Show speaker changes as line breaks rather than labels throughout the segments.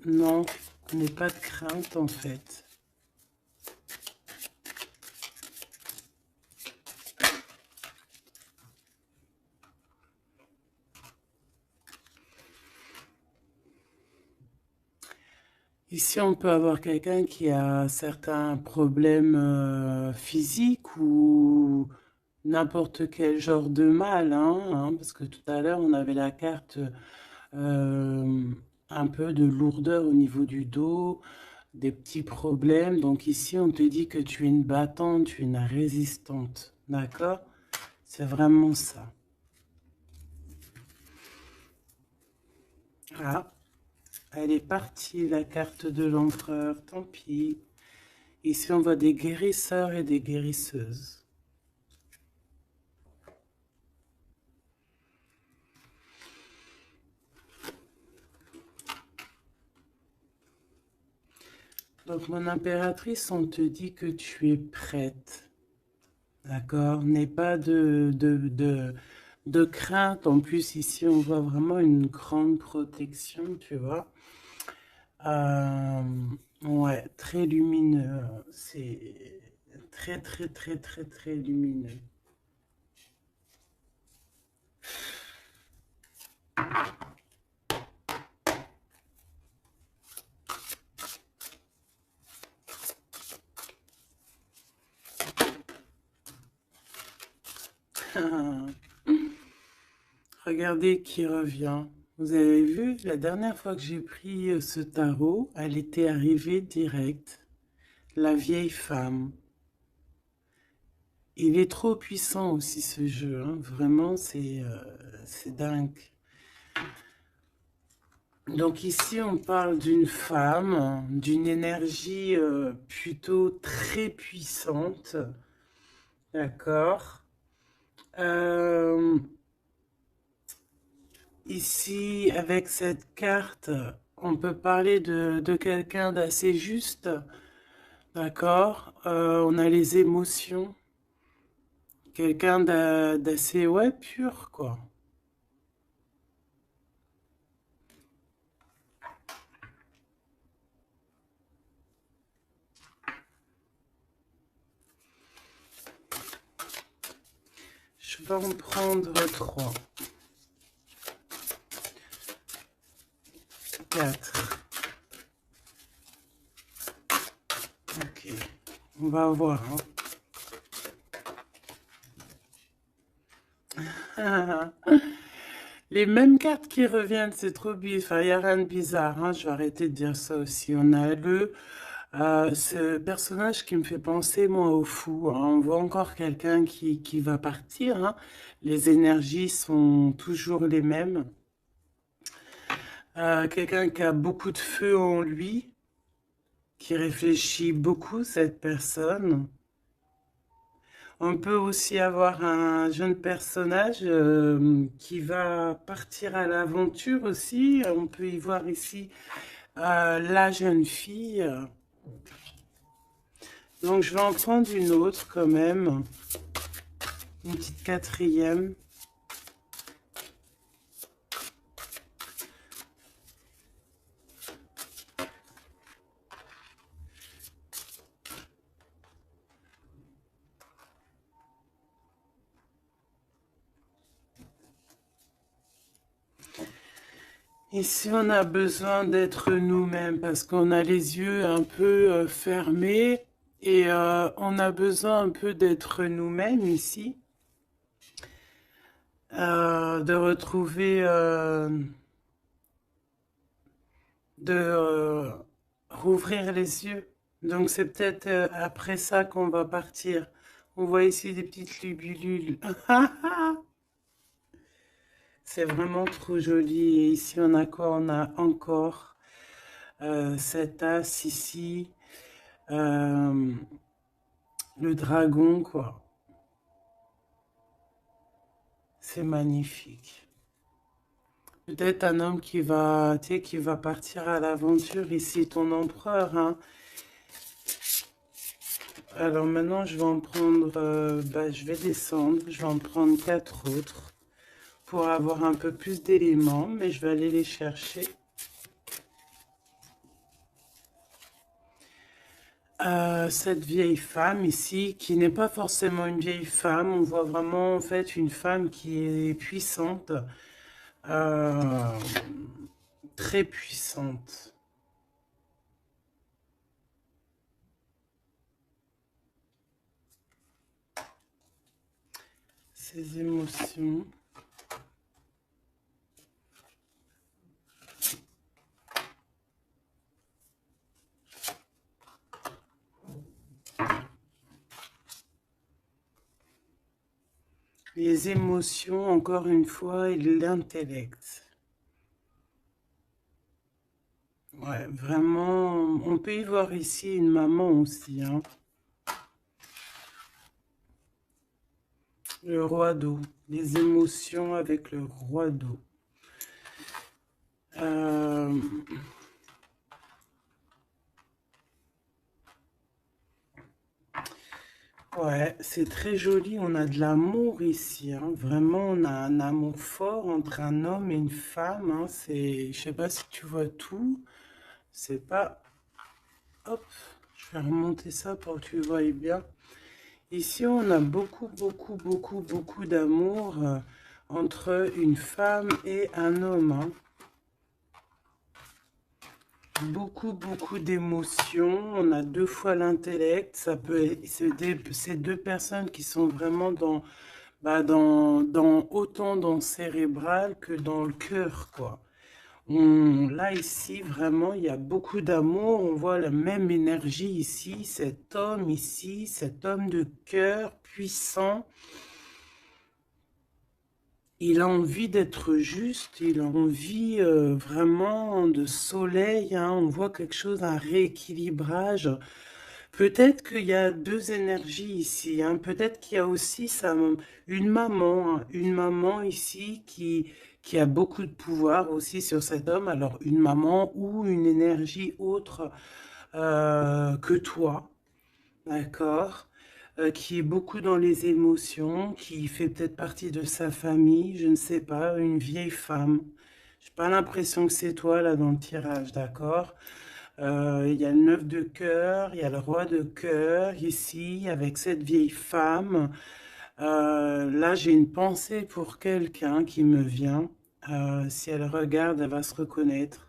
Non, n'aie pas de crainte en fait. Ici, on peut avoir quelqu'un qui a certains problèmes physiques ou n'importe quel genre de mal, parce que tout à l'heure, on avait la carte euh, un peu de lourdeur au niveau du dos, des petits problèmes. Donc ici, on te dit que tu es une battante, une résistante, d'accord? C'est vraiment ça. Ah, elle est partie, la carte de l'empereur, tant pis. Ici, on voit des guérisseurs et des guérisseuses. Donc, mon impératrice, on te dit que tu es prête. D'accord? N'aie pas de crainte. En plus, ici, on voit vraiment une grande protection, tu vois. Euh, ouais, très lumineux. C'est très, très, très, très, très lumineux. Regardez qui revient. Vous avez vu, la dernière fois que j'ai pris ce tarot, elle était arrivée direct. La vieille femme. Il est trop puissant aussi ce jeu, hein. Vraiment, c'est dingue. Donc ici, on parle d'une femme, d'une énergie plutôt très puissante. D'accord. Euh, Ici, avec cette carte, on peut parler de quelqu'un d'assez juste. D'accord. On a les émotions. Quelqu'un d'assez, ouais, pur, quoi. Je vais en prendre 3, 4. Ok. On va voir, hein. Les mêmes cartes qui reviennent, c'est trop bizarre. Enfin, il n'y a rien de bizarre, hein. Je vais arrêter de dire ça aussi. On a ce personnage qui me fait penser, moi, au fou, hein. On voit encore quelqu'un qui va partir, hein. Les énergies sont toujours les mêmes. Quelqu'un qui a beaucoup de feu en lui, qui réfléchit beaucoup, cette personne. On peut aussi avoir un jeune personnage qui va partir à l'aventure aussi. On peut y voir ici la jeune fille. Donc je vais en prendre une autre quand même, une petite quatrième. Ici, on a besoin d'être nous-mêmes parce qu'on a les yeux un peu fermés et on a besoin un peu d'être nous-mêmes ici, de retrouver, de rouvrir les yeux. Donc c'est peut-être après ça qu'on va partir. On voit ici des petites libellules. C'est vraiment trop joli. Et ici, on a quoi? On a encore cet as ici. Euh, le dragon, quoi. C'est magnifique. Peut-être un homme qui va, tu sais, qui va partir à l'aventure ici, ton empereur, hein. Alors maintenant, je vais en prendre, je vais descendre, je vais en prendre 4 autres pour avoir un peu plus d'éléments, mais je vais aller les chercher. Cette vieille femme ici, qui n'est pas forcément une vieille femme, on voit vraiment en fait une femme qui est puissante, euh, très puissante. Ses émotions. Les émotions, encore une fois, et l'intellect. Ouais, vraiment, on peut y voir ici une maman aussi, hein. Le roi d'eau. Les émotions avec le roi d'eau. Euh, ouais, c'est très joli. On a de l'amour ici, hein. Vraiment, on a un amour fort entre un homme et une femme, hein. C'est, je sais pas si tu vois tout. C'est pas... Hop, je vais remonter ça pour que tu voyes bien. Ici, on a beaucoup, beaucoup, beaucoup, beaucoup d'amour entre une femme et un homme, hein. Beaucoup, beaucoup d'émotions. On a deux fois l'intellect. Ça peut, c'est deux personnes qui sont vraiment dans, bah, autant dans le cérébral que dans le cœur, quoi. Là, ici, vraiment, il y a beaucoup d'amour. On voit la même énergie ici. Cet homme de cœur puissant. Il a envie d'être juste, il a envie vraiment de soleil, hein. On voit quelque chose, un rééquilibrage. Peut-être qu'il y a deux énergies ici, hein. Peut-être qu'il y a aussi une maman, hein. Une maman ici qui a beaucoup de pouvoir aussi sur cet homme. Alors une maman ou une énergie autre que toi. D'accord. Qui est beaucoup dans les émotions, qui fait peut-être partie de sa famille, je ne sais pas, une vieille femme. J'ai pas l'impression que c'est toi là dans le tirage, d'accord? Il y a le neuf de cœur, il y a le roi de cœur ici avec cette vieille femme. Là, j'ai une pensée pour quelqu'un qui me vient. Si elle regarde, elle va se reconnaître.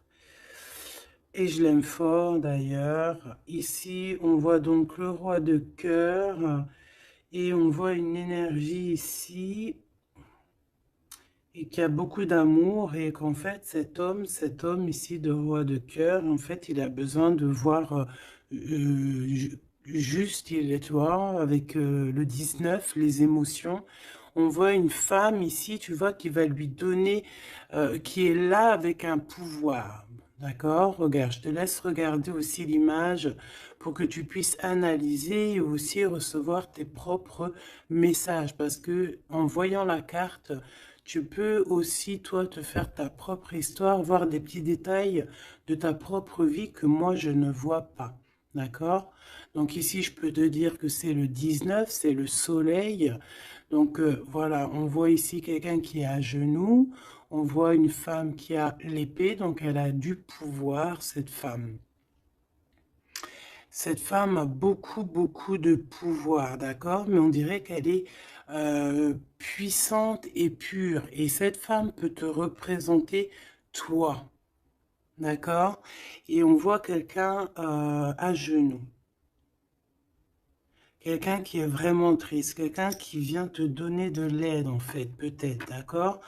Et je l'aime fort d'ailleurs. Ici, on voit donc le roi de cœur et on voit une énergie ici et qui a beaucoup d'amour et qu'en fait cet homme ici de roi de cœur, en fait, il a besoin de voir juste, il est, tu vois, avec le 19, les émotions. On voit une femme ici, tu vois, qui va lui donner, qui est là avec un pouvoir. D'accord? Regarde, je te laisse regarder aussi l'image pour que tu puisses analyser et aussi recevoir tes propres messages. Parce que en voyant la carte, tu peux aussi, toi, te faire ta propre histoire, voir des petits détails de ta propre vie que moi, je ne vois pas. D'accord? Donc ici, je peux te dire que c'est le 19, c'est le soleil. Donc voilà, on voit ici quelqu'un qui est à genoux. On voit une femme qui a l'épée, donc elle a du pouvoir, cette femme. Cette femme a beaucoup, beaucoup de pouvoir, d'accord? Mais on dirait qu'elle est puissante et pure. Et cette femme peut te représenter toi, d'accord? Et on voit quelqu'un à genoux. Quelqu'un qui est vraiment triste, quelqu'un qui vient te donner de l'aide, en fait, peut-être, d'accord?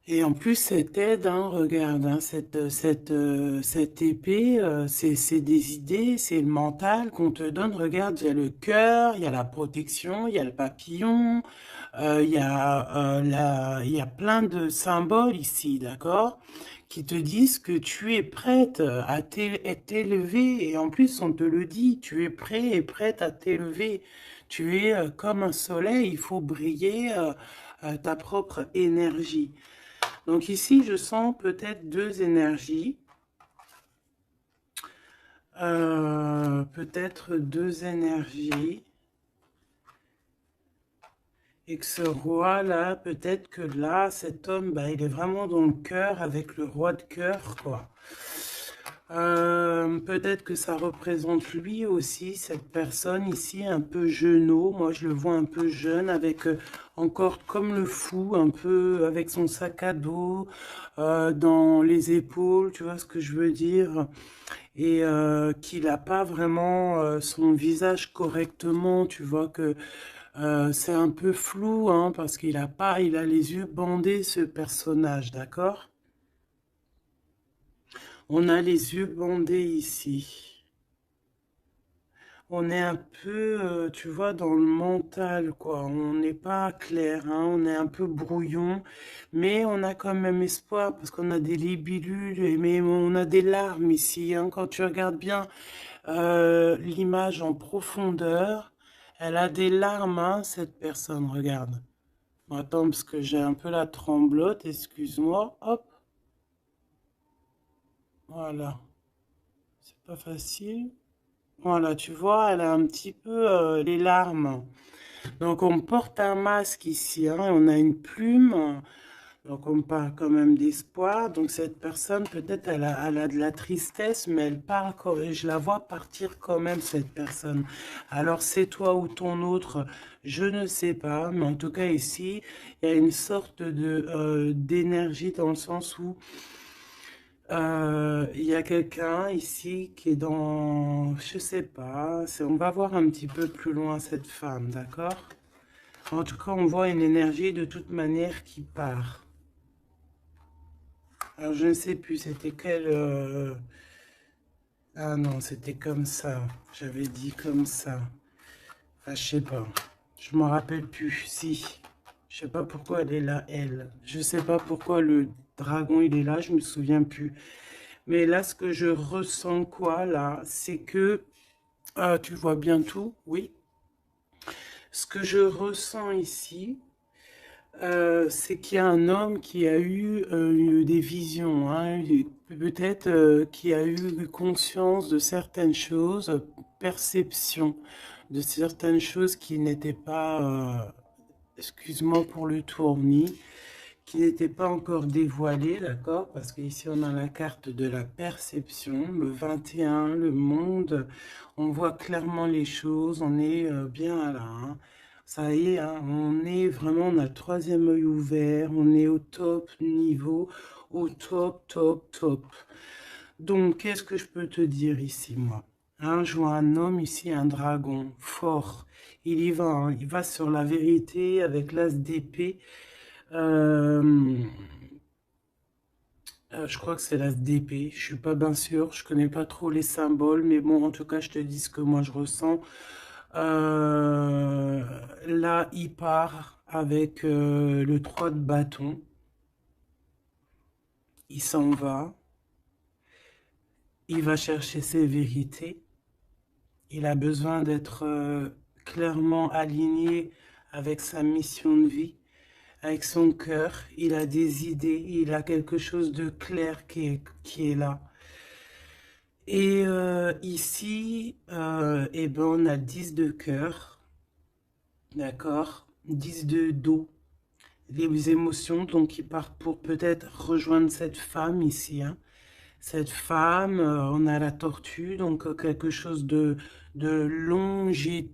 Et en plus, cette aide, hein, regarde, hein, cette épée, c'est des idées, c'est le mental qu'on te donne. Regarde, il y a le cœur, il y a la protection, il y a le papillon, il y a plein de symboles ici, d'accord, qui te disent que tu es prête à t'élever. Et en plus, on te le dit, tu es prêt et prête à t'élever. Tu es comme un soleil, il faut briller ta propre énergie. Donc ici, je sens peut-être deux énergies. Peut-être deux énergies. Et que ce roi-là, peut-être que là, cet homme, bah, il est vraiment dans le cœur avec le roi de cœur, quoi. Peut-être que ça représente lui aussi, cette personne ici, un peu jeunot. Moi, je le vois un peu jeune, avec encore comme le fou, un peu avec son sac à dos dans les épaules, tu vois ce que je veux dire? Et qu'il n'a pas vraiment son visage correctement, tu vois que c'est un peu flou, hein, parce qu'il a pas, il a les yeux bandés, ce personnage, d'accord? On a les yeux bandés ici. On est un peu, tu vois, dans le mental, quoi. On n'est pas clair, hein. On est un peu brouillon, mais on a quand même espoir parce qu'on a des libellules, mais on a des larmes ici, hein. Quand tu regardes bien l'image en profondeur, elle a des larmes, hein, cette personne. Regarde. Bon, attends, parce que j'ai un peu la tremblote, excuse-moi. Hop, voilà. C'est pas facile. Voilà, tu vois, elle a un petit peu les larmes. Donc on porte un masque ici, hein, et on a une plume, donc on parle quand même d'espoir. Donc cette personne, peut-être elle a de la tristesse, mais elle parle quand même, je la vois partir quand même, cette personne. Alors c'est toi ou ton autre, je ne sais pas, mais en tout cas ici, il y a une sorte de d'énergie dans le sens où il y a quelqu'un ici qui est dans, je sais pas, on va voir un petit peu plus loin cette femme, d'accord? En tout cas, on voit une énergie de toute manière qui part. Alors, je ne sais plus, c'était quelle... Ah non, c'était comme ça. J'avais dit comme ça. Enfin, je sais pas. Je m'en rappelle plus. Si. Je sais pas pourquoi elle est là, elle. Je sais pas pourquoi le dragon, il est là. Je me souviens plus. Mais là, ce que je ressens, quoi, là, c'est que... Ah, tu vois bien tout? Oui. Ce que je ressens ici, c'est qu'il y a un homme qui a eu des visions, hein, peut-être qui a eu conscience de certaines choses, perception de certaines choses qui n'étaient pas, excuse-moi pour le tournis, qui n'étaient pas encore dévoilées, d'accord? Parce qu'ici on a la carte de la perception, le 21, le monde, on voit clairement les choses, on est bien là, hein. Ça y est, hein, on est vraiment, on a le troisième œil ouvert, on est au top niveau, au top, top, top. Donc, qu'est-ce que je peux te dire ici, moi? Hein, je vois un homme ici, un dragon, fort. Il y va, hein, il va sur la vérité avec l'as d'épée. Euh, je crois que c'est l'as d'épée, je suis pas bien sûr, je connais pas trop les symboles, mais bon, en tout cas, je te dis ce que moi je ressens. Euh, Là, il part avec le 3 de bâton. Il s'en va. Il va chercher ses vérités. Il a besoin d'être clairement aligné avec sa mission de vie, avec son cœur. Il a des idées. Il a quelque chose de clair qui est là. Et ici, eh ben, on a 10 de cœur. D'accord? 10 de dos. Les émotions, donc il part pour peut-être rejoindre cette femme ici, hein. Cette femme, on a la tortue, donc quelque chose de longévité,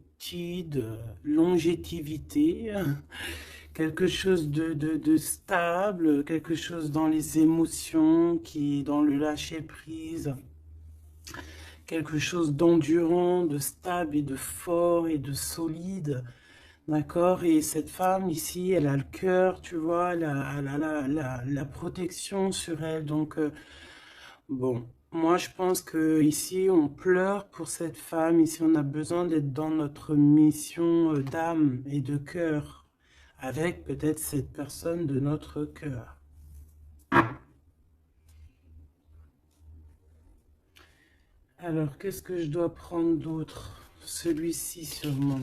quelque chose de stable, quelque chose dans les émotions, qui dans le lâcher prise, quelque chose d'endurant, de stable et de fort et de solide. D'accord? Et cette femme ici, elle a le cœur, tu vois, elle a la protection sur elle. Donc, bon, moi je pense que ici, on pleure pour cette femme. Ici, on a besoin d'être dans notre mission d'âme et de cœur, avec peut-être cette personne de notre cœur. Alors, qu'est-ce que je dois prendre d'autre? Celui-ci sûrement.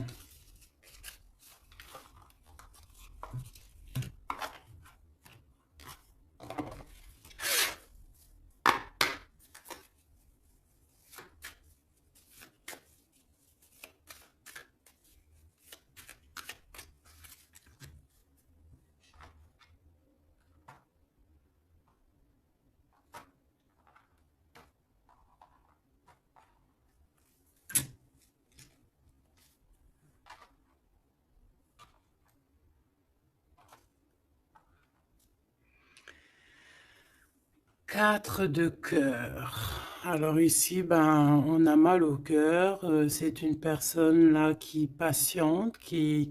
4 de cœur. Alors ici, ben, on a mal au cœur. C'est une personne là qui patiente, qui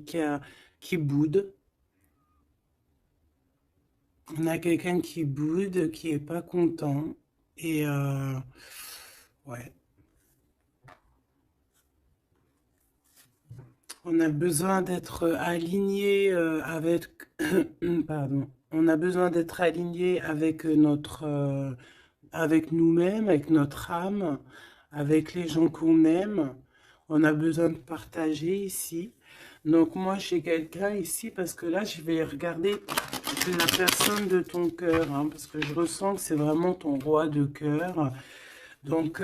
boude. On a quelqu'un qui boude, qui est pas content. Et ouais, on a besoin d'être aligné avec, pardon, on a besoin d'être aligné avec avec nous-mêmes, avec notre âme, avec les gens qu'on aime. On a besoin de partager ici. Donc moi, j'ai quelqu'un ici parce que là, je vais regarder la personne de ton cœur, hein, parce que je ressens que c'est vraiment ton roi de cœur. Donc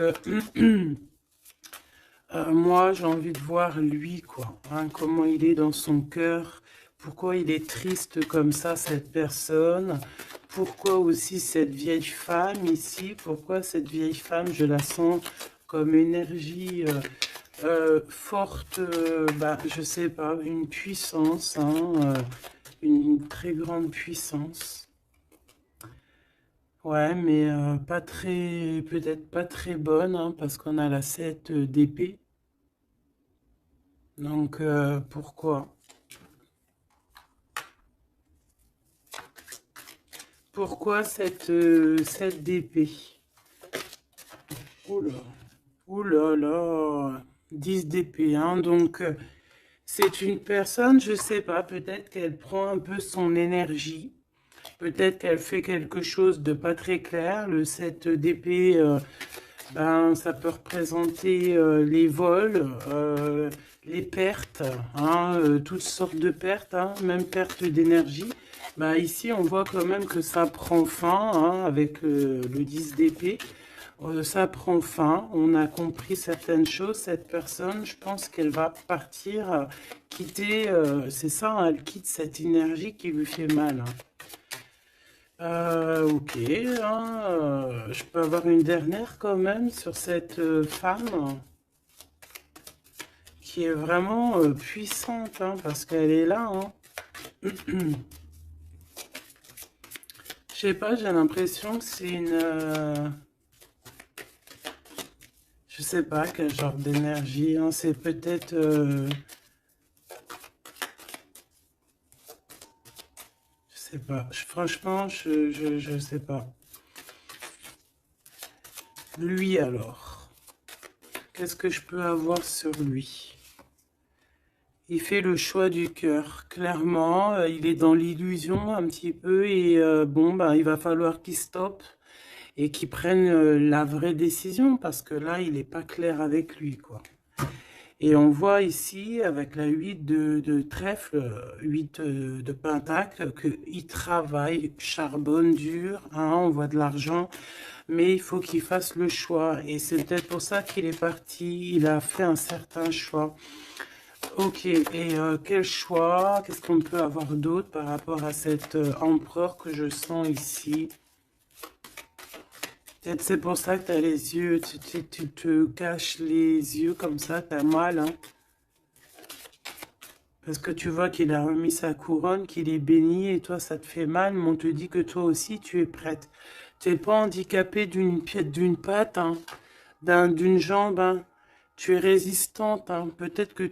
moi, j'ai envie de voir lui, quoi, hein, comment il est dans son cœur, pourquoi il est triste comme ça, cette personne, pourquoi aussi cette vieille femme ici, pourquoi cette vieille femme, je la sens comme énergie forte, bah, je sais pas, une puissance, hein, une très grande puissance. Ouais, mais pas très, peut-être pas très bonne, hein, parce qu'on a la 7 d'épée. Donc, pourquoi? Pourquoi cette d'épée? Oula, oula là, 10 d'épée, hein, donc c'est une personne, je sais pas, peut-être qu'elle prend un peu son énergie, peut-être qu'elle fait quelque chose de pas très clair, le 7 d'épée, ben, ça peut représenter les vols, les pertes, hein, toutes sortes de pertes, hein, même perte d'énergie. Ben, ici, on voit quand même que ça prend fin, hein, avec le 10 d'épée. Ça prend fin, on a compris certaines choses. Cette personne, je pense qu'elle va partir, quitter, c'est ça, hein, elle quitte cette énergie qui lui fait mal, hein. Ok, hein, je peux avoir une dernière quand même sur cette femme qui est vraiment puissante, hein, parce qu'elle est là, hein. Je sais pas, j'ai l'impression que c'est une... je sais pas quel genre d'énergie, hein, c'est peut-être... je sais pas, franchement, je sais pas. Lui alors, qu'est-ce que je peux avoir sur lui? Il fait le choix du cœur, clairement. Il est dans l'illusion un petit peu et bon, bah, il va falloir qu'il stoppe et qu'il prenne la vraie décision parce que là, il n'est pas clair avec lui, quoi. Et on voit ici, avec la 8 de trèfle, 8 de pentacle, qu'il travaille, charbonne dur, hein, on voit de l'argent, mais il faut qu'il fasse le choix. Et c'est peut-être pour ça qu'il est parti, il a fait un certain choix. Ok, et quel choix? Qu'est-ce qu'on peut avoir d'autre par rapport à cet empereur que je sens ici? Peut-être c'est pour ça que tu as les yeux, tu te caches les yeux comme ça, tu as mal, hein? Parce que tu vois qu'il a remis sa couronne, qu'il est béni, et toi ça te fait mal, mais on te dit que toi aussi tu es prête. Tu n'es pas handicapé d'une d'une patte, hein, d'une jambe, hein. Tu es résistante, hein. Peut-être que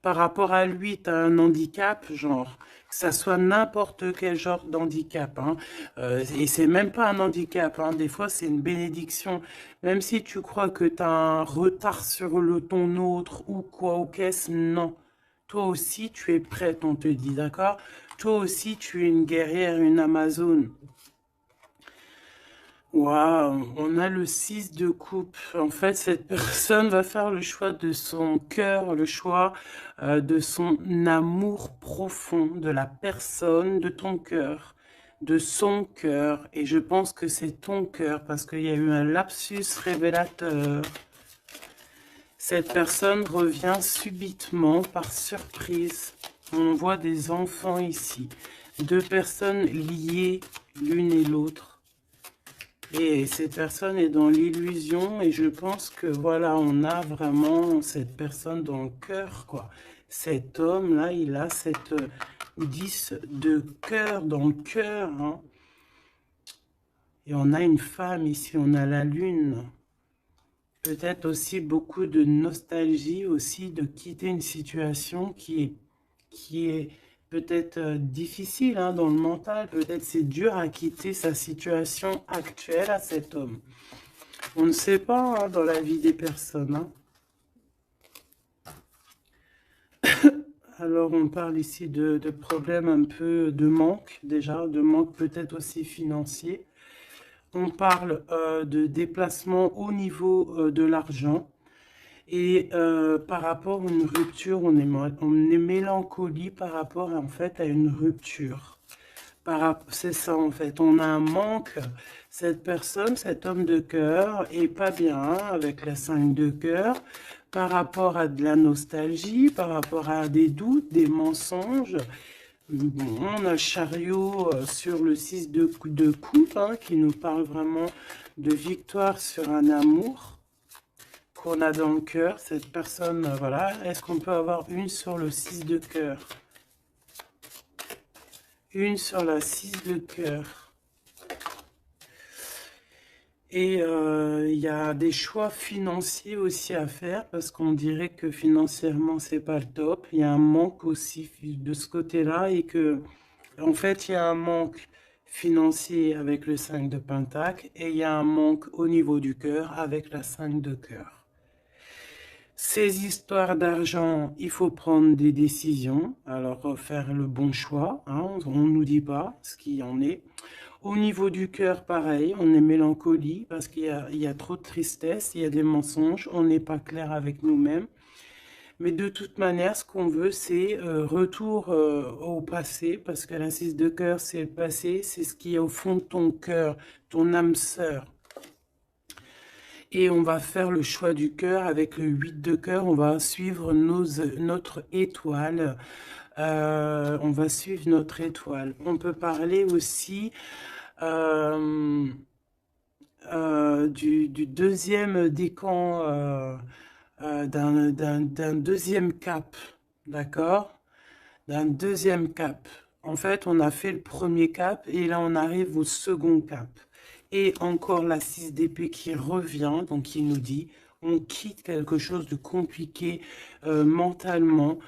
par rapport à lui, tu as un handicap, genre, que ça soit n'importe quel genre d'handicap, hein. Et c'est même pas un handicap, hein. Des fois, c'est une bénédiction. Même si tu crois que tu as un retard sur ton autre ou quoi, ou qu'est-ce, non. Toi aussi, tu es prête, on te dit, d'accord? Toi aussi, tu es une guerrière, une Amazone. Waouh, on a le 6 de coupe. En fait, cette personne va faire le choix de son cœur, le choix de son amour profond, de la personne, de ton cœur, de son cœur. Et je pense que c'est ton cœur parce qu'il y a eu un lapsus révélateur. Cette personne revient subitement par surprise. On voit des enfants ici. Deux personnes liées l'une et l'autre. Et cette personne est dans l'illusion et je pense que voilà, on a vraiment cette personne dans le cœur, quoi. Cet homme-là, il a cette 10 de cœur dans le cœur, hein. Et on a une femme ici, on a la lune. Peut-être aussi beaucoup de nostalgie aussi de quitter une situation qui est peut-être difficile hein, dans le mental. Peut-être c'est dur à quitter sa situation actuelle à cet homme. On ne sait pas hein, dans la vie des personnes. Hein. Alors on parle ici de problèmes un peu de manque déjà, de manque peut-être aussi financier. On parle de déplacement au niveau de l'argent. Et par rapport à une rupture, on est mélancolie par rapport en fait à une rupture. C'est ça en fait, on a un manque. Cette personne, cet homme de cœur est pas bien avec la 5 de cœur par rapport à de la nostalgie, par rapport à des doutes, des mensonges. Bon, on a le chariot sur le 6 de coupe hein, qui nous parle vraiment de victoire sur un amour qu'on a dans le cœur. Cette personne, voilà, est-ce qu'on peut avoir une sur le 6 de cœur? Une sur la 6 de cœur. Et il y a des choix financiers aussi à faire parce qu'on dirait que financièrement c'est pas le top. Il y a un manque aussi de ce côté-là et que en fait il y a un manque financier avec le 5 de Pentacle et il y a un manque au niveau du cœur avec la 5 de cœur. Ces histoires d'argent, il faut prendre des décisions, alors faire le bon choix, hein, on ne nous dit pas ce qu'il en est. Au niveau du cœur, pareil, on est mélancolie parce il y a trop de tristesse, il y a des mensonges, on n'est pas clair avec nous-mêmes. Mais de toute manière, ce qu'on veut, c'est retour au passé, parce que la 6 de cœur, c'est le passé, c'est ce qui est au fond de ton cœur, ton âme sœur. Et on va faire le choix du cœur avec le 8 de cœur, on va suivre notre étoile. On va suivre notre étoile. On peut parler aussi euh, du deuxième décan, d'un deuxième cap, d'accord? D'un deuxième cap. En fait, on a fait le premier cap et là, on arrive au second cap. Et encore la 6 d'épée qui revient, donc qui nous dit, on quitte quelque chose de compliqué mentalement,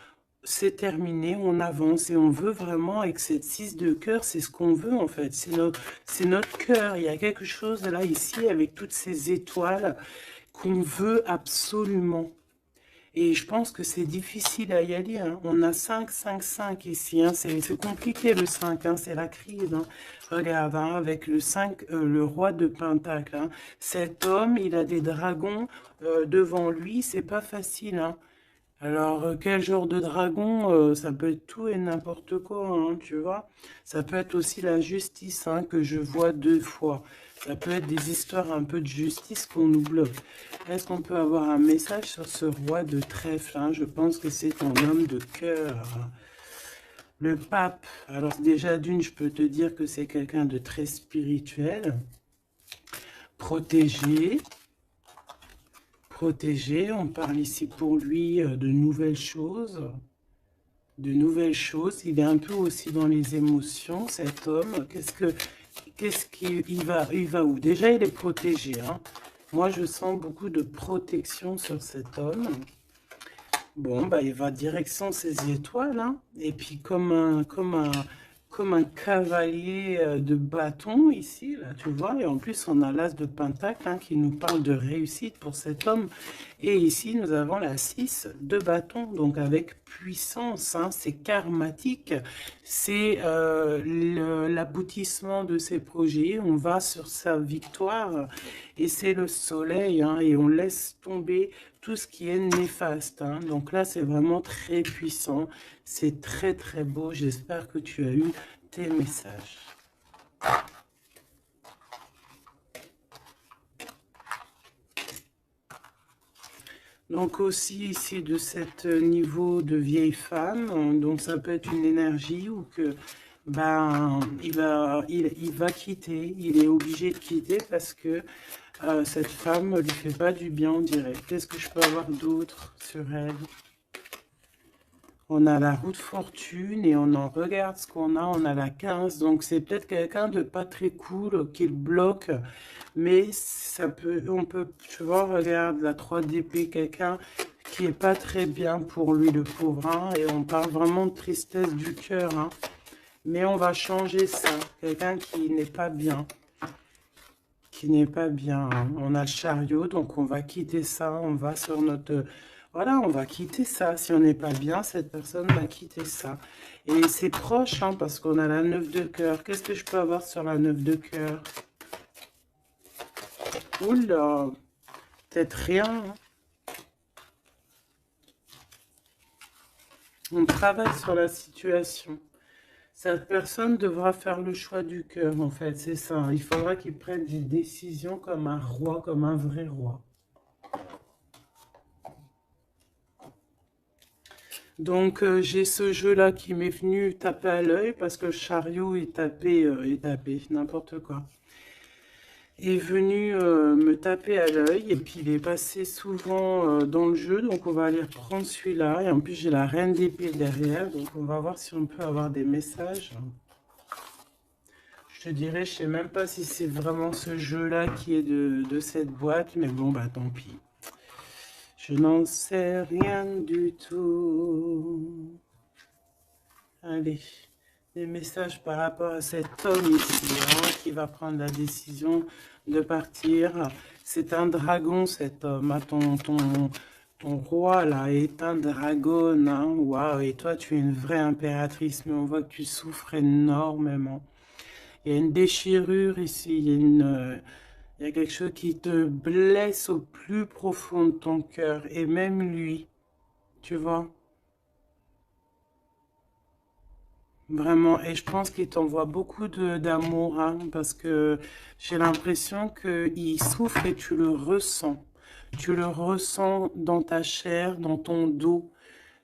c'est terminé, on avance et on veut vraiment, avec cette 6 de cœur, c'est ce qu'on veut en fait, c'est notre cœur, il y a quelque chose là, ici, avec toutes ces étoiles qu'on veut absolument. Et je pense que c'est difficile à y aller. Hein. On a 5, 5, 5 ici. Hein. C'est compliqué le 5. Hein. C'est la crise. Hein. Regarde, hein, avec le 5, le roi de Pentacle. Hein. Cet homme, il a des dragons devant lui. C'est pas facile. Hein. Alors, quel genre de dragon? Ça peut être tout et n'importe quoi, hein, tu vois. Ça peut être aussi la justice hein, que je vois deux fois. Ça peut être des histoires un peu de justice qu'on nous bloque. Est-ce qu'on peut avoir un message sur ce roi de trèfle hein? Je pense que c'est un homme de cœur. Le pape, alors déjà d'une, je peux te dire que c'est quelqu'un de très spirituel, protégé. Protégé, on parle ici pour lui de nouvelles choses. De nouvelles choses. Il est un peu aussi dans les émotions, cet homme. Il va où? Déjà, il est protégé. Hein. Moi, je sens beaucoup de protection sur cet homme. Bon, bah, il va direction ses étoiles. Hein. Et puis, comme un cavalier de bâton ici, là, tu vois. Et en plus, on a l'as de Pentacle hein, qui nous parle de réussite pour cet homme. Et ici, nous avons la 6 de bâton, donc avec puissance. Hein, c'est karmatique. C'est l'aboutissement de ses projets. On va sur sa victoire. Et c'est le soleil. Hein, et on laisse tomber tout ce qui est néfaste. Hein. Donc là, c'est vraiment très puissant. C'est très, très beau. J'espère que tu as eu tes messages. Donc aussi ici de cet niveau de vieille femme, donc ça peut être une énergie ou que ben il va quitter, il est obligé de quitter parce que cette femme ne lui fait pas du bien, on dirait. Qu'est-ce que je peux avoir d'autre sur elle? On a la roue de fortune et on en regarde ce qu'on a. On a la 15. Donc, c'est peut-être quelqu'un de pas très cool qui le bloque. Mais ça peut, on peut, tu vois, regarde la 3 d'épée, quelqu'un qui est pas très bien pour lui, le pauvre. Hein, et on parle vraiment de tristesse du cœur. Hein. Mais on va changer ça. Quelqu'un qui n'est pas bien. Qui n'est pas bien. Hein. On a le chariot, donc on va quitter ça. On va sur notre... Voilà, on va quitter ça. Si on n'est pas bien, cette personne va quitter ça. Et c'est proche, hein, parce qu'on a la 9 de cœur. Qu'est-ce que je peux avoir sur la 9 de cœur? Oula, peut-être rien. Hein. On travaille sur la situation. Cette personne devra faire le choix du cœur, en fait, c'est ça. Il faudra qu'il prenne des décisions comme un roi, comme un vrai roi. Donc, j'ai ce jeu-là qui m'est venu taper à l'œil parce que le chariot est tapé, n'importe quoi. Est venu me taper à l'œil et puis il est passé souvent dans le jeu. Donc, on va aller reprendre celui-là. Et en plus, j'ai la reine d'épée derrière. Donc, on va voir si on peut avoir des messages. Je te dirais, je sais même pas si c'est vraiment ce jeu-là qui est de cette boîte. Mais bon, bah tant pis. Je n'en sais rien du tout. Allez, des messages par rapport à cet homme ici, hein, qui va prendre la décision de partir. C'est un dragon, cet homme. Ah, ton roi, là, est un dragon. Hein. Waouh, et toi, tu es une vraie impératrice, mais on voit que tu souffres énormément. Il y a une déchirure ici, il y a quelque chose qui te blesse au plus profond de ton cœur, et même lui, tu vois. Vraiment, et je pense qu'il t'envoie beaucoup d'amour, hein, parce que j'ai l'impression qu'il souffre et tu le ressens. Tu le ressens dans ta chair, dans ton dos.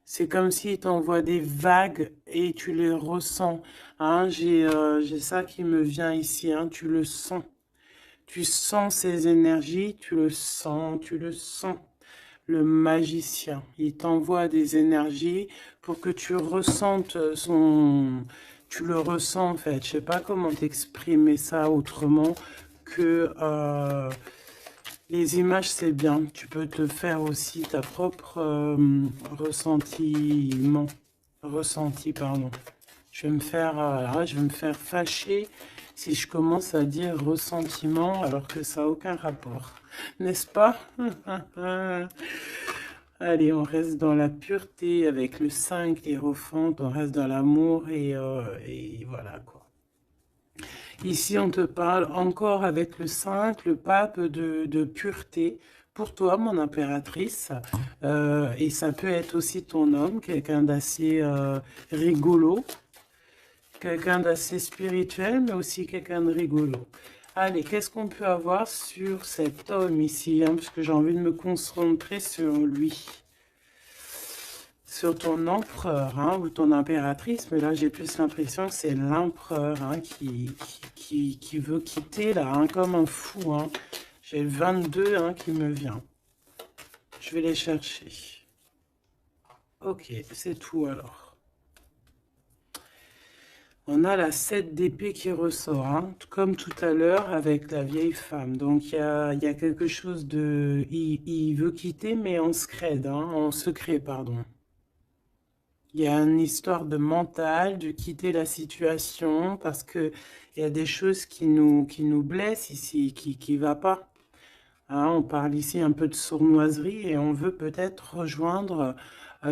C'est comme s'il t'envoie des vagues et tu les ressens. Hein, j'ai ça qui me vient ici, hein, tu le sens. Tu sens ses énergies, tu le sens, tu le sens. Le magicien, il t'envoie des énergies pour que tu ressentes son... Tu le ressens en fait. Je sais pas comment t'exprimer ça autrement que les images, c'est bien. Tu peux te faire aussi ta propre ressenti, pardon. Je vais me faire fâcher si je commence à dire ressentiment alors que ça n'a aucun rapport. N'est-ce pas? Allez, on reste dans la pureté avec le 5, l'hiérophante, on reste dans l'amour et voilà quoi. Ici, on te parle encore avec le 5, le pape de pureté. Pour toi, mon impératrice, et ça peut être aussi ton homme, quelqu'un d'assez rigolo, quelqu'un d'assez spirituel, mais aussi quelqu'un de rigolo. Allez, qu'est-ce qu'on peut avoir sur cet homme ici, hein, parce que j'ai envie de me concentrer sur lui. Sur ton empereur, hein, ou ton impératrice, mais là j'ai plus l'impression que c'est l'empereur, hein, qui veut quitter là, hein, comme un fou. Hein. J'ai le 22 hein, qui me vient. Je vais les chercher. Ok, c'est tout alors. On a la 7 d'épée qui ressort, hein, comme tout à l'heure avec la vieille femme. Donc il y a quelque chose de... Il veut quitter, mais en secret, hein, en secret, pardon. Il y a une histoire de mental, de quitter la situation, parce que il y a des choses qui nous blessent ici, qui va pas. Hein, on parle ici un peu de sournoiserie et on veut peut-être rejoindre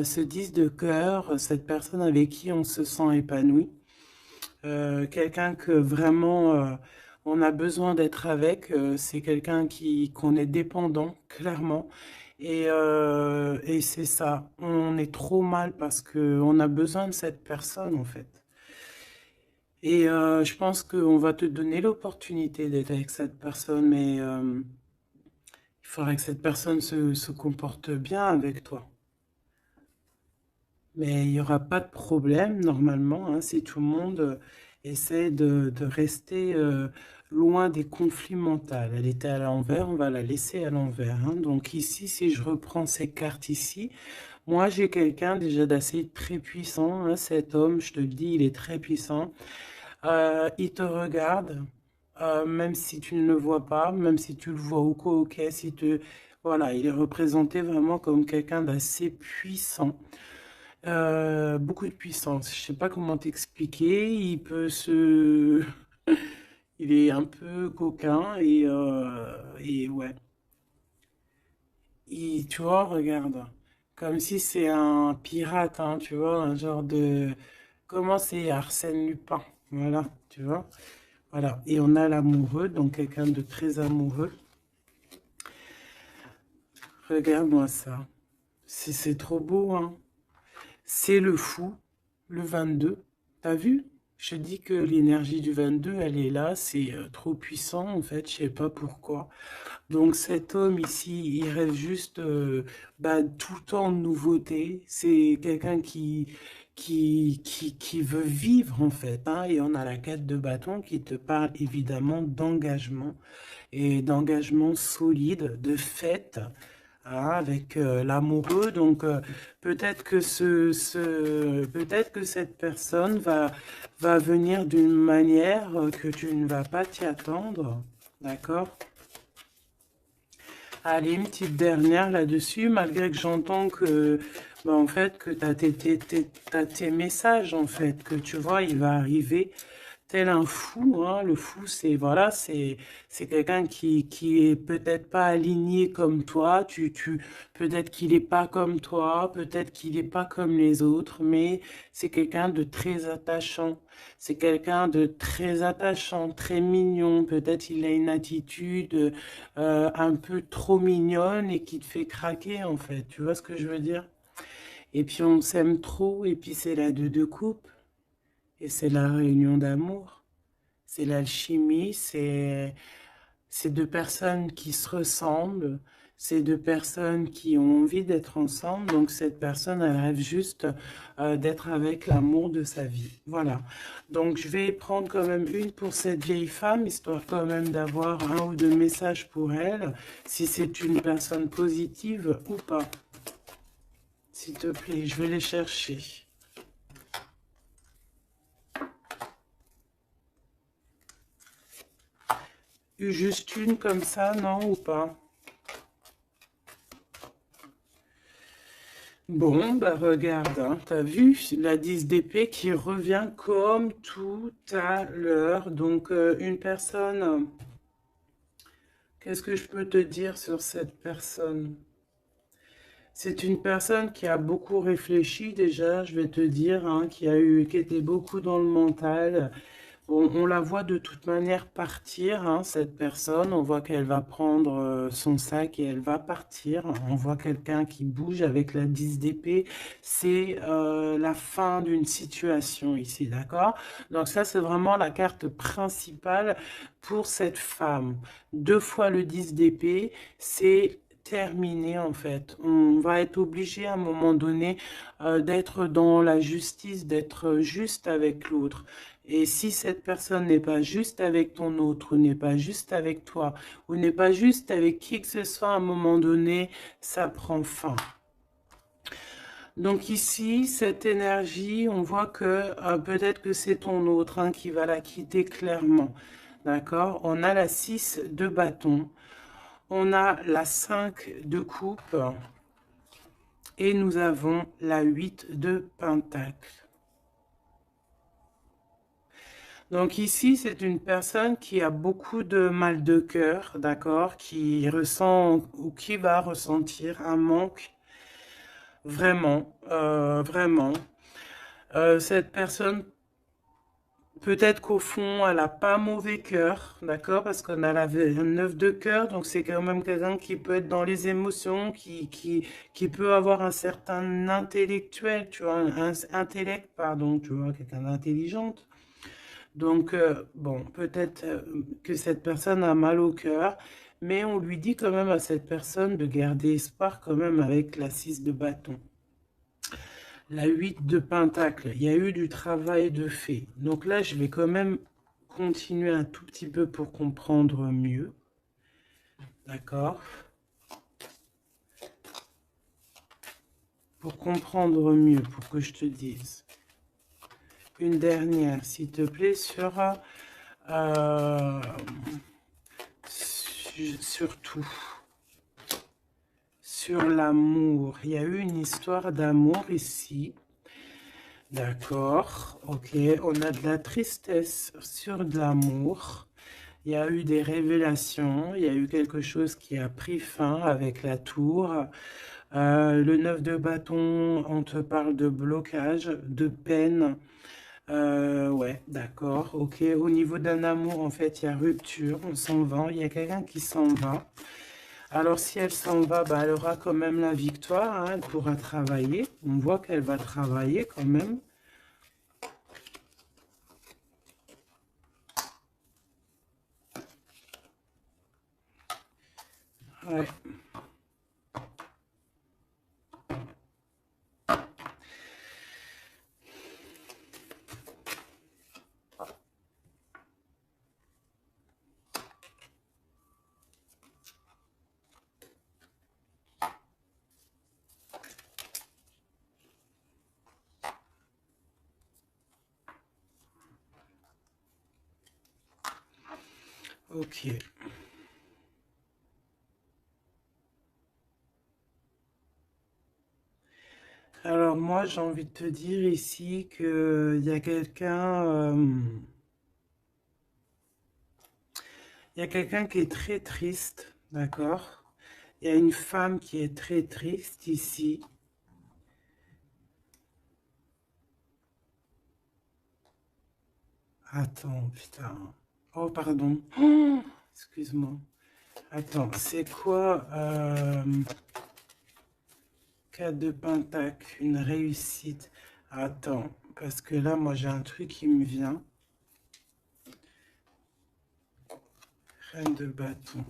ce 10 de cœur, cette personne avec qui on se sent épanoui. Quelqu'un que vraiment on a besoin d'être avec, c'est quelqu'un qu'on est dépendant, clairement. Et c'est ça, on est trop mal parce qu'on a besoin de cette personne en fait. Et je pense qu'on va te donner l'opportunité d'être avec cette personne, mais il faudrait que cette personne se comporte bien avec toi. Mais il n'y aura pas de problème normalement, hein, si tout le monde essaie de rester loin des conflits mentaux. Elle était à l'envers, on va la laisser à l'envers. Hein. Donc ici, si je reprends ces cartes ici, Moi, j'ai quelqu'un déjà d'assez très puissant, hein, cet homme, je te le dis, il est très puissant. Il te regarde, même si tu ne le vois pas, même si tu le vois ou quoi, ok, si te... Voilà, il est représenté vraiment comme quelqu'un d'assez puissant. Beaucoup de puissance. Je sais pas comment t'expliquer. Il peut se... Il est un peu coquin et ouais. Tu vois, regarde. Comme si c'est un pirate, hein, tu vois, un genre de... Comment c'est Arsène Lupin? Voilà, tu vois. Voilà. Et on a l'amoureux, donc quelqu'un de très amoureux. Regarde-moi ça. C'est trop beau, hein. C'est le fou, le 22. T'as vu? Je te dis que l'énergie du 22, elle est là. C'est trop puissant, en fait. Je sais pas pourquoi. Donc cet homme ici, il rêve juste bah, tout le temps de nouveauté. C'est quelqu'un qui veut vivre en fait, hein. Et on a la 4 de bâton qui te parle évidemment d'engagement et d'engagement solide, de fête, hein, avec l'amoureux. Donc peut-être que peut-être que cette personne va venir d'une manière que tu ne vas pas t'y attendre. D'accord? Allez, une petite dernière là-dessus, malgré que j'entends que, bah, en fait, que tu as t'as tes messages, en fait, que tu vois, il va arriver tel un fou, hein. Le fou, c'est, voilà, c'est quelqu'un qui est peut-être pas aligné comme toi, peut-être qu'il est pas comme toi, peut-être qu'il est pas comme les autres, mais c'est quelqu'un de très attachant. C'est quelqu'un de très attachant, très mignon. Peut-être il a une attitude un peu trop mignonne et qui te fait craquer en fait. Tu vois ce que je veux dire? Et puis on s'aime trop et puis c'est la deux de coupe et c'est la réunion d'amour. C'est l'alchimie, c'est deux personnes qui se ressemblent, c'est deux personnes qui ont envie d'être ensemble. Donc cette personne, elle rêve juste d'être avec l'amour de sa vie. Voilà. Donc je vais prendre quand même une pour cette vieille femme, histoire quand même d'avoir un ou deux messages pour elle, si c'est une personne positive ou pas. S'il te plaît, je vais les chercher. Juste une comme ça, non ou pas? Bon, bah regarde, hein, t'as vu la 10 d'épée qui revient comme tout à l'heure. Donc, une personne, qu'est-ce que je peux te dire sur cette personne? C'est une personne qui a beaucoup réfléchi déjà, je vais te dire, hein, qui était beaucoup dans le mental. On la voit de toute manière partir, hein, cette personne. On voit qu'elle va prendre son sac et elle va partir. On voit quelqu'un qui bouge avec la 10 d'épée. C'est la fin d'une situation ici, d'accord? Donc ça, c'est vraiment la carte principale pour cette femme. Deux fois le 10 d'épée, c'est terminé en fait. On va être obligé à un moment donné d'être dans la justice, d'être juste avec l'autre. Et si cette personne n'est pas juste avec ton autre, ou n'est pas juste avec toi, ou n'est pas juste avec qui que ce soit, à un moment donné, ça prend fin. Donc ici, cette énergie, on voit que peut-être que c'est ton autre, hein, qui va la quitter clairement. D'accord? On a la 6 de bâton, on a la 5 de coupe, et nous avons la 8 de pentacle. Donc ici, c'est une personne qui a beaucoup de mal de cœur, d'accord, qui ressent ou qui va ressentir un manque vraiment, vraiment. Cette personne, peut-être qu'au fond, elle n'a pas mauvais cœur, d'accord, parce qu'on a la 9 de cœur, donc c'est quand même quelqu'un qui peut être dans les émotions, qui peut avoir un certain intellectuel, tu vois, un intellect, pardon, tu vois, quelqu'un d'intelligente. Donc, bon, peut-être que cette personne a mal au cœur, mais on lui dit quand même à cette personne de garder espoir quand même avec la 6 de bâton. La 8 de pentacle, il y a eu du travail de fait. Donc là, je vais quand même continuer un tout petit peu pour comprendre mieux. D'accord? pour comprendre mieux, pour que je te dise. Une dernière, s'il te plaît, euh, surtout sur l'amour. Il y a eu une histoire d'amour ici. D'accord, ok. On a de la tristesse sur de l'amour. Il y a eu des révélations. Il y a eu quelque chose qui a pris fin avec la tour. Le 9 de bâton, on te parle de blocage, de peine. Ouais, d'accord, ok. Au niveau d'un amour, en fait, il y a rupture, on s'en va. Il y a quelqu'un qui s'en va. Alors, si elle s'en va, bah, elle aura quand même la victoire, hein, elle pourra travailler. On voit qu'elle va travailler quand même. Ouais. Ok. Alors moi, j'ai envie de te dire ici qu'il y a il y a quelqu'un qui est très triste, d'accord? Il y a une femme qui est très triste ici. Attends, putain. Oh, pardon. Oh, excuse-moi. Attends, c'est quoi 4 de Pentacle, une réussite. Attends, parce que là, moi, j'ai un truc qui me vient. Reine de bâton.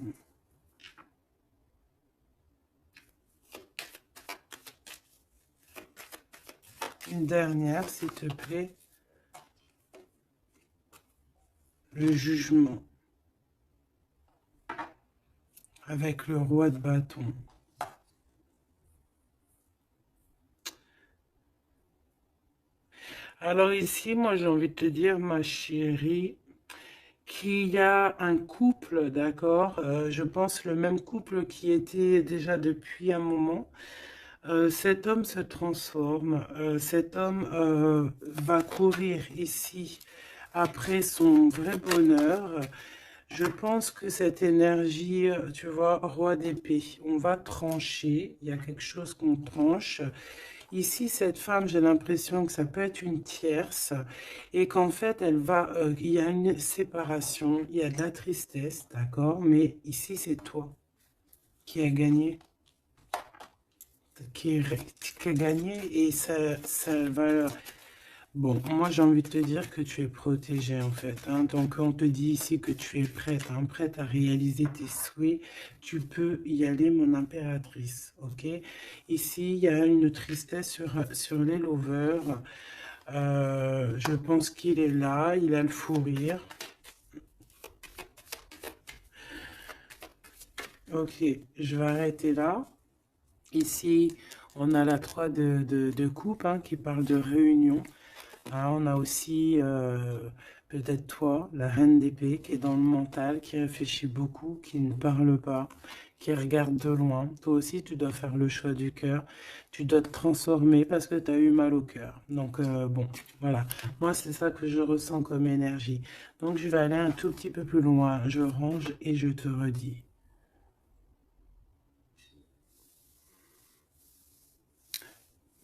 Une dernière, s'il te plaît. Le jugement. Avec le roi de bâton. Alors ici, moi, j'ai envie de te dire, ma chérie, qu'il y a un couple, d'accord, je pense le même couple qui était déjà depuis un moment. Cet homme se transforme, cet homme va courir ici après son vrai bonheur. Je pense que cette énergie, tu vois, roi d'épée, on va trancher, il y a quelque chose qu'on tranche. Ici, cette femme, j'ai l'impression que ça peut être une tierce et qu'en fait, il y a une séparation, il y a de la tristesse, d'accord? Mais ici, c'est toi qui as gagné, qui a gagné et ça va. Bon, moi, j'ai envie de te dire que tu es protégée en fait, hein. Donc, on te dit ici que tu es prête, hein, prête à réaliser tes souhaits. Tu peux y aller, mon impératrice, ok? Ici, il y a une tristesse sur les lovers. Je pense qu'il est là, il a le fou rire. Ok, je vais arrêter là. Ici, on a la 3 de coupe, hein, qui parle de réunion. Ah, on a aussi peut-être toi, la reine d'épée, qui est dans le mental, qui réfléchit beaucoup, qui ne parle pas, qui regarde de loin. Toi aussi, tu dois faire le choix du cœur. Tu dois te transformer parce que tu as eu mal au cœur. Donc, bon, voilà. Moi, c'est ça que je ressens comme énergie. Donc, je vais aller un tout petit peu plus loin. Je range et je te redis.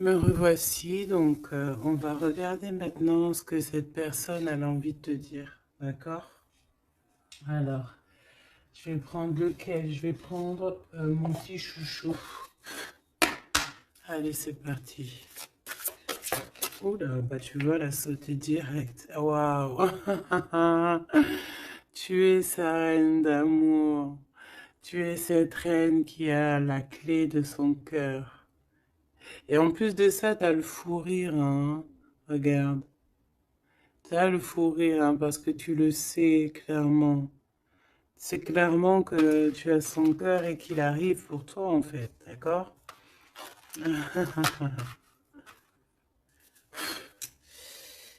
Me revoici, donc on va regarder maintenant ce que cette personne a envie de te dire. D'accord? Alors. Je vais prendre lequel? Je vais prendre mon petit chouchou. Allez, c'est parti. Oula, bah tu vois, la sauter direct. Waouh! Tu es sa reine d'amour. Tu es cette reine qui a la clé de son cœur. Et en plus de ça, t'as le fou rire, hein. Regarde. T'as le fou rire, hein, parce que tu le sais clairement. C'est clairement que tu as son cœur et qu'il arrive pour toi, en fait. D'accord?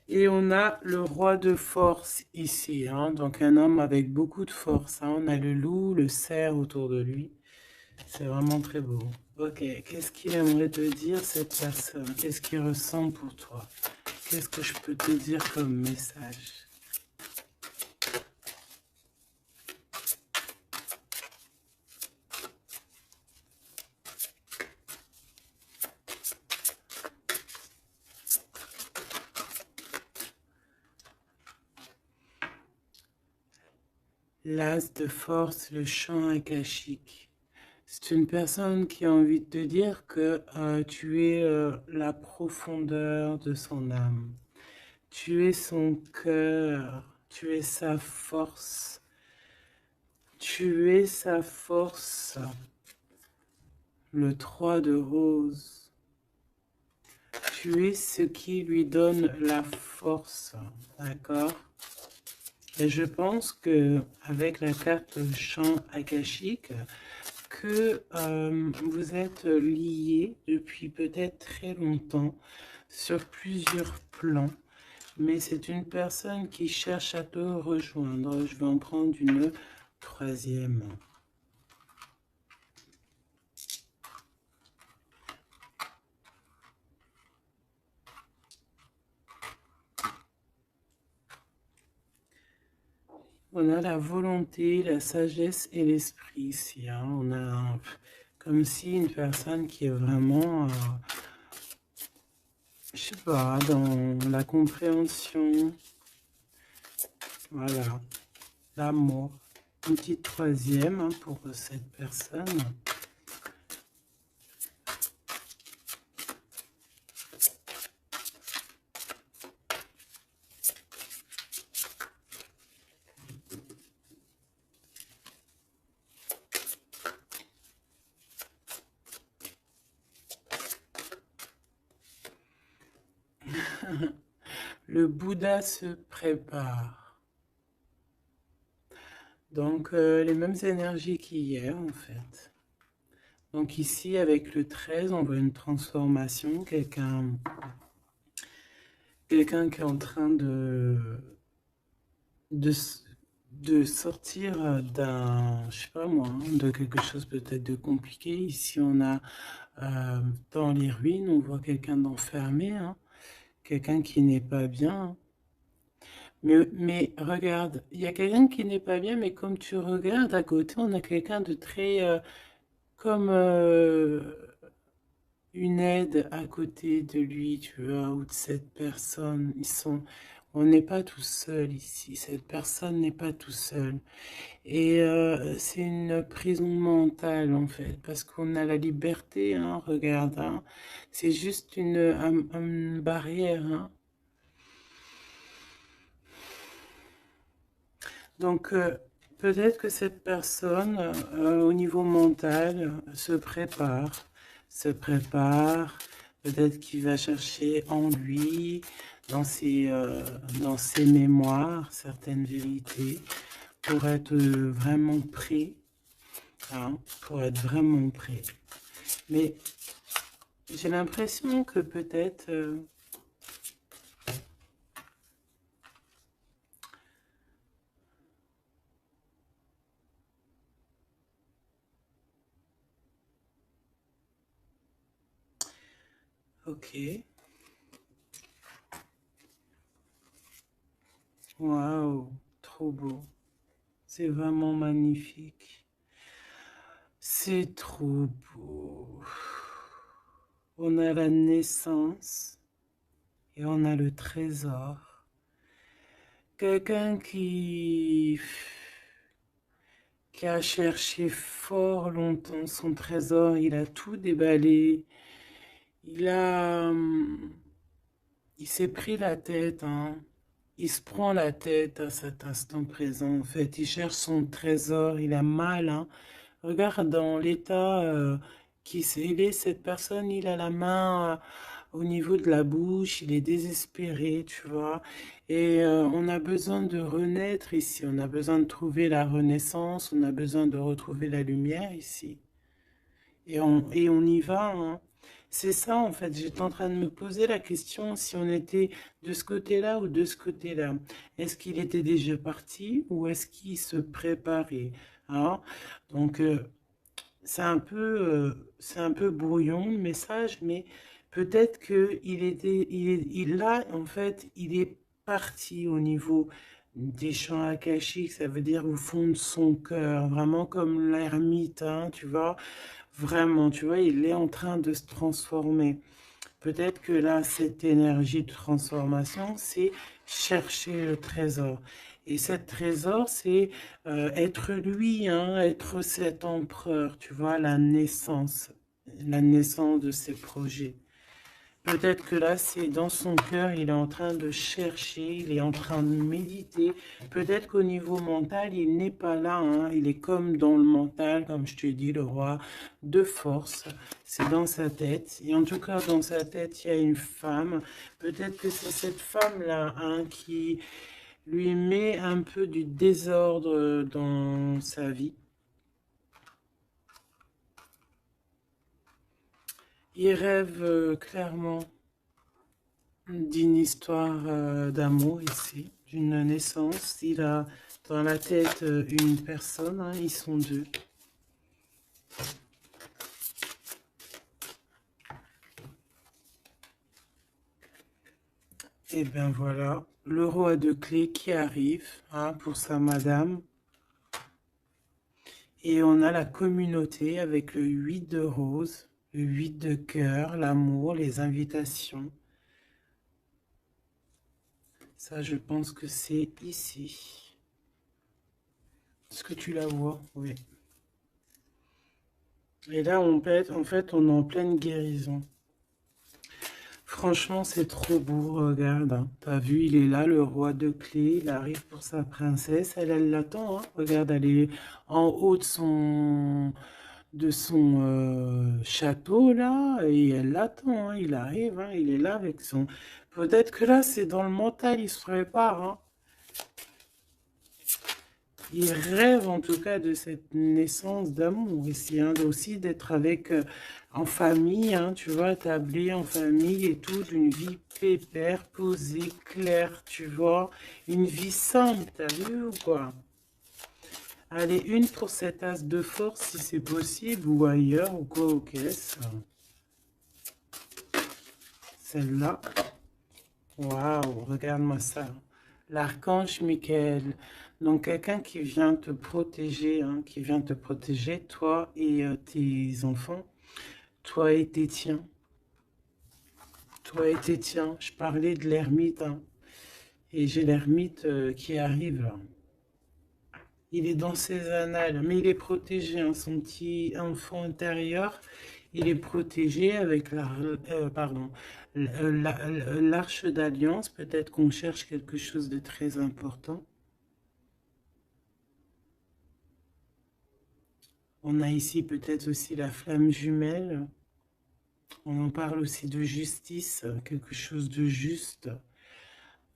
Et on a le roi de force ici, hein, donc un homme avec beaucoup de force, hein. On a le loup, le cerf autour de lui. C'est vraiment très beau. Ok, qu'est-ce qu'il aimerait te dire cette personne? Qu'est-ce qu'il ressent pour toi? Qu'est-ce que je peux te dire comme message? L'as de force, le chant akashique. C'est une personne qui a envie de te dire que tu es la profondeur de son âme. Tu es son cœur. Tu es sa force. Tu es sa force. Le 3 de rose. Tu es ce qui lui donne la force. D'accord? Et je pense que avec la carte chant akashique, que vous êtes liés depuis peut-être très longtemps sur plusieurs plans, mais c'est une personne qui cherche à te rejoindre. Je vais en prendre une troisième. On a la volonté, la sagesse et l'esprit ici, hein. On a comme si une personne qui est vraiment, je sais pas, dans la compréhension, voilà, l'amour. Une petite troisième hein, pour cette personne. Le Bouddha se prépare. Donc, les mêmes énergies qu'hier, en fait. Donc ici, avec le 13, on voit une transformation. Quelqu'un qui est en train de, de sortir d'un, je sais pas moi, hein, de quelque chose peut-être de compliqué. Ici, on a dans les ruines, on voit quelqu'un d'enfermé, hein, quelqu'un qui n'est pas bien. Mais regarde, il y a quelqu'un qui n'est pas bien, mais comme tu regardes à côté, on a quelqu'un de très, comme une aide à côté de lui, tu vois, ou de cette personne. On n'est pas tout seul ici. Cette personne n'est pas tout seul. Et c'est une prison mentale en fait, parce qu'on a la liberté, hein, regarde, hein. C'est juste une barrière, hein. Donc, peut-être que cette personne, au niveau mental, se prépare, peut-être qu'il va chercher en lui, dans dans ses mémoires, certaines vérités, pour être vraiment prêt, hein, pour être vraiment prêt. Mais j'ai l'impression que peut-être... ok. Waouh, trop beau. C'est vraiment magnifique. C'est trop beau. On a la naissance et on a le trésor. Quelqu'un qui a cherché fort longtemps son trésor, il a tout déballé. Il a, il s'est pris la tête, hein. Il se prend la tête à cet instant présent. En fait, il cherche son trésor, il a mal, hein. Regarde dans l'état il est, cette personne, il a la main au niveau de la bouche, il est désespéré, tu vois. Et on a besoin de renaître ici, on a besoin de trouver la renaissance, on a besoin de retrouver la lumière ici. Et on y va, hein. C'est ça, en fait. J'étais en train de me poser la question si on était de ce côté-là ou de ce côté-là. Est-ce qu'il était déjà parti ou est-ce qu'il se préparait? Hein. Donc, c'est un peu brouillon le message, mais peut-être que là, en fait, il est parti au niveau des champs akashiques, ça veut dire au fond de son cœur, vraiment comme l'ermite, hein, tu vois, vraiment, tu vois, il est en train de se transformer. Peut-être que là, cette énergie de transformation, c'est chercher le trésor. Et cet trésor, c'est être lui, hein, être cet empereur, tu vois, la naissance de ses projets. Peut-être que là, c'est dans son cœur, il est en train de chercher, il est en train de méditer. Peut-être qu'au niveau mental, il n'est pas là, hein. Il est comme dans le mental, comme je te dis, le roi de force. C'est dans sa tête. Et en tout cas, dans sa tête, il y a une femme. Peut-être que c'est cette femme-là, hein, qui lui met un peu du désordre dans sa vie. Il rêve clairement d'une histoire d'amour ici, d'une naissance. Il a dans la tête une personne, hein, ils sont deux. Et bien voilà, le roi de clés qui arrive, hein, pour sa madame. Et on a la communauté avec le 8 de rose, le 8 de cœur, l'amour, les invitations. Ça, je pense que c'est ici. Est-ce que tu la vois? Oui. Et là, en fait, on est en pleine guérison. Franchement, c'est trop beau, regarde. Hein. T'as vu, il est là, le roi de clés. Il arrive pour sa princesse. Elle l'attend. Hein. Regarde, elle est en haut de son château, là. Et elle l'attend. Hein. Il arrive. Hein. Il est là avec son... Peut-être que là, c'est dans le mental. Il se prépare. Hein. Il rêve en tout cas de cette naissance d'amour ici, hein, aussi d'être avec en famille, hein, tu vois, établi en famille et tout, d'une vie pépère, posée, claire, tu vois, une vie simple, t'as vu ou quoi? Allez, une pour cette as de force si c'est possible, ou ailleurs, ou quoi, aux caisses. Celle-là, waouh, regarde-moi ça. L'archange Michael. Donc, quelqu'un qui vient te protéger, hein, qui vient te protéger, toi et tes enfants, toi et tes tiens. Toi et tes tiens. Je parlais de l'ermite, hein, et j'ai l'ermite qui arrive là. Il est dans ses annales, mais il est protégé, hein, son petit enfant intérieur, il est protégé avec pardon, l'arche d'alliance. Peut-être qu'on cherche quelque chose de très important. On a ici peut-être aussi la flamme jumelle. On en parle aussi de justice, quelque chose de juste.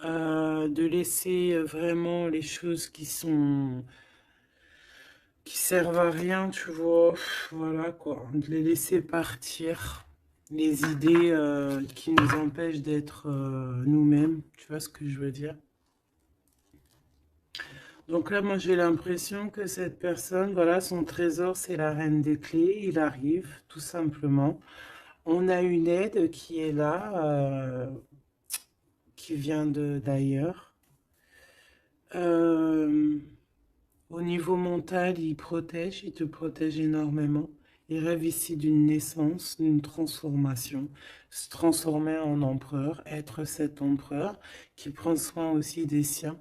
De laisser vraiment les choses qui servent à rien, tu vois. Voilà quoi. De les laisser partir. Les idées qui nous empêchent d'être nous-mêmes. Tu vois ce que je veux dire? Donc là, moi, j'ai l'impression que cette personne, voilà, son trésor, c'est la reine des clés. Il arrive, tout simplement. On a une aide qui est là, qui vient d'ailleurs. Euh, Au niveau mental, il te protège énormément. Il rêve ici d'une naissance, d'une transformation, se transformer en empereur, être cet empereur qui prend soin aussi des siens.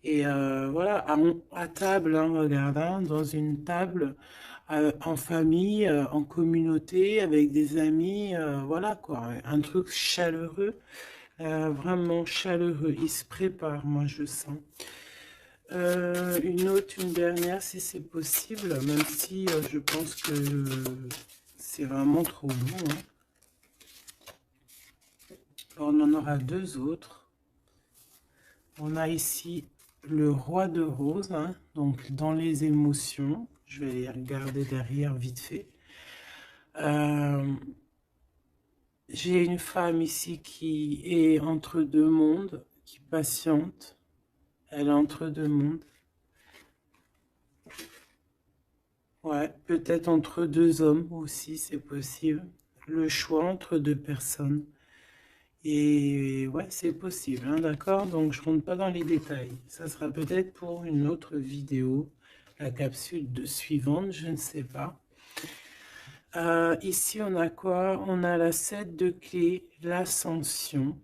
Et voilà, à table, hein, regarde, hein, dans une table, en famille, en communauté, avec des amis, voilà quoi, un truc chaleureux, vraiment chaleureux. Il se prépare, moi je sens. Une autre, une dernière, si c'est possible, même si je pense que c'est vraiment trop long. Hein. Alors, on en aura deux autres. On a ici le roi de rose, hein, donc dans les émotions. Je vais les regarder derrière vite fait. Euh, J'ai une femme ici qui est entre deux mondes, qui patiente. Elle est entre deux mondes. Ouais, peut-être entre deux hommes aussi, c'est possible. Le choix entre deux personnes. Et ouais, c'est possible, hein, d'accord? Donc, je rentre pas dans les détails. Ça sera peut-être pour une autre vidéo, la capsule suivante, je ne sais pas. Ici, on a quoi? On a la 7 de clé, l'ascension.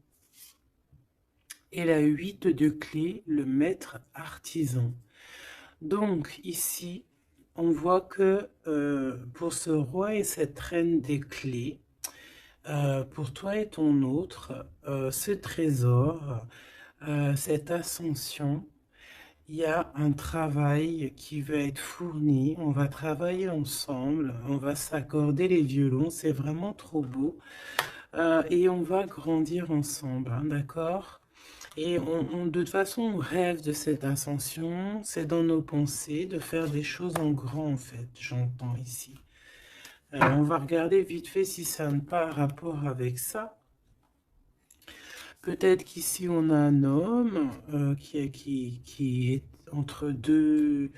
Et la 8 de clé, le maître artisan. Donc, ici, on voit que pour ce roi et cette reine des clés, pour toi et ton autre, ce trésor, cette ascension, il y a un travail qui va être fourni. On va travailler ensemble, on va s'accorder les violons, c'est vraiment trop beau. Et on va grandir ensemble, hein, d'accord? Et de toute façon, on rêve de cette ascension, c'est dans nos pensées de faire des choses en grand, en fait, j'entends ici. On va regarder vite fait si ça n'a pas rapport avec ça. Peut-être qu'ici, on a un homme qui est entre deux...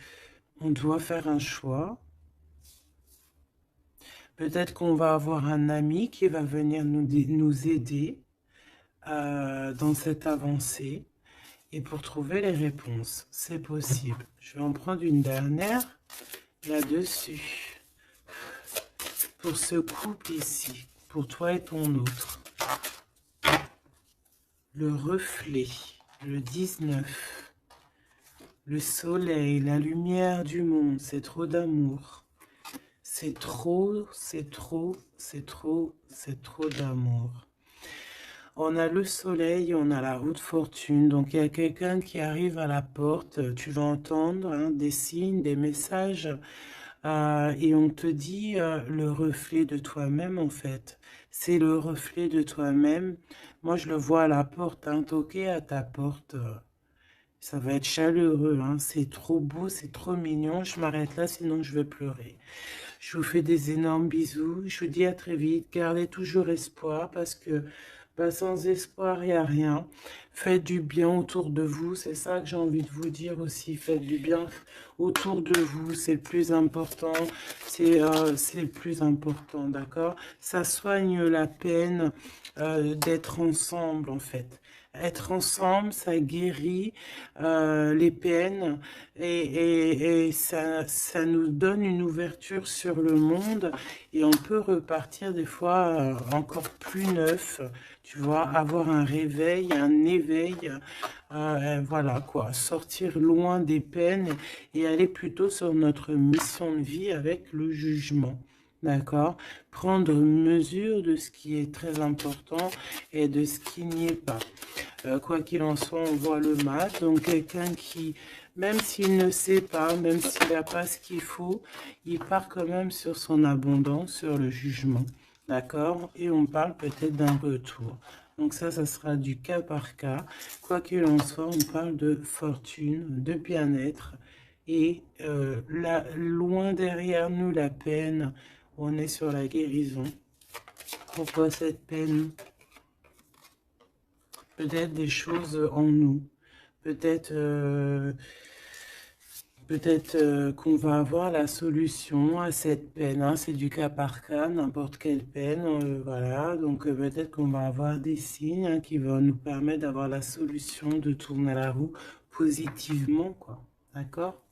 On doit faire un choix. Peut-être qu'on va avoir un ami qui va venir nous aider dans cette avancée. Et pour trouver les réponses, c'est possible. Je vais en prendre une dernière là-dessus. Pour ce couple ici, pour toi et ton autre. Le reflet, le 19. Le soleil, la lumière du monde, c'est trop d'amour. C'est trop, c'est trop, c'est trop, c'est trop d'amour. On a le soleil, on a la haute fortune. Donc, il y a quelqu'un qui arrive à la porte. Tu vas entendre hein, des signes, des messages. Et on te dit le reflet de toi-même, en fait. C'est le reflet de toi-même. Moi, je le vois à la porte, hein, toquer à ta porte. Ça va être chaleureux, hein. C'est trop beau, c'est trop mignon. Je m'arrête là, sinon je vais pleurer. Je vous fais des énormes bisous. Je vous dis à très vite. Gardez toujours espoir parce que bah, sans espoir, il n'y a rien. Faites du bien autour de vous. C'est ça que j'ai envie de vous dire aussi. Faites du bien autour de vous. C'est le plus important. C'est le plus important, d'accord? Ça soigne la peine d'être ensemble, en fait. Être ensemble, ça guérit les peines et ça nous donne une ouverture sur le monde et on peut repartir des fois encore plus neuf, tu vois, avoir un réveil, un éveil, voilà quoi, sortir loin des peines et aller plutôt sur notre mission de vie avec le jugement. D'accord? Prendre mesure de ce qui est très important et de ce qui n'y est pas. Quoi qu'il en soit, on voit le mal. Donc quelqu'un qui, même s'il ne sait pas, même s'il n'a pas ce qu'il faut, il part quand même sur son abondance, sur le jugement. D'accord? Et on parle peut-être d'un retour. Donc ça sera du cas par cas. Quoi qu'il en soit, on parle de fortune, de bien-être. Et loin derrière nous, la peine, on est sur la guérison. Pourquoi cette peine? Peut-être des choses en nous. Peut-être qu'on va avoir la solution à cette peine. Hein. C'est du cas par cas, n'importe quelle peine. Voilà, donc peut-être qu'on va avoir des signes hein, qui vont nous permettre d'avoir la solution de tourner la roue positivement, quoi. D'accord?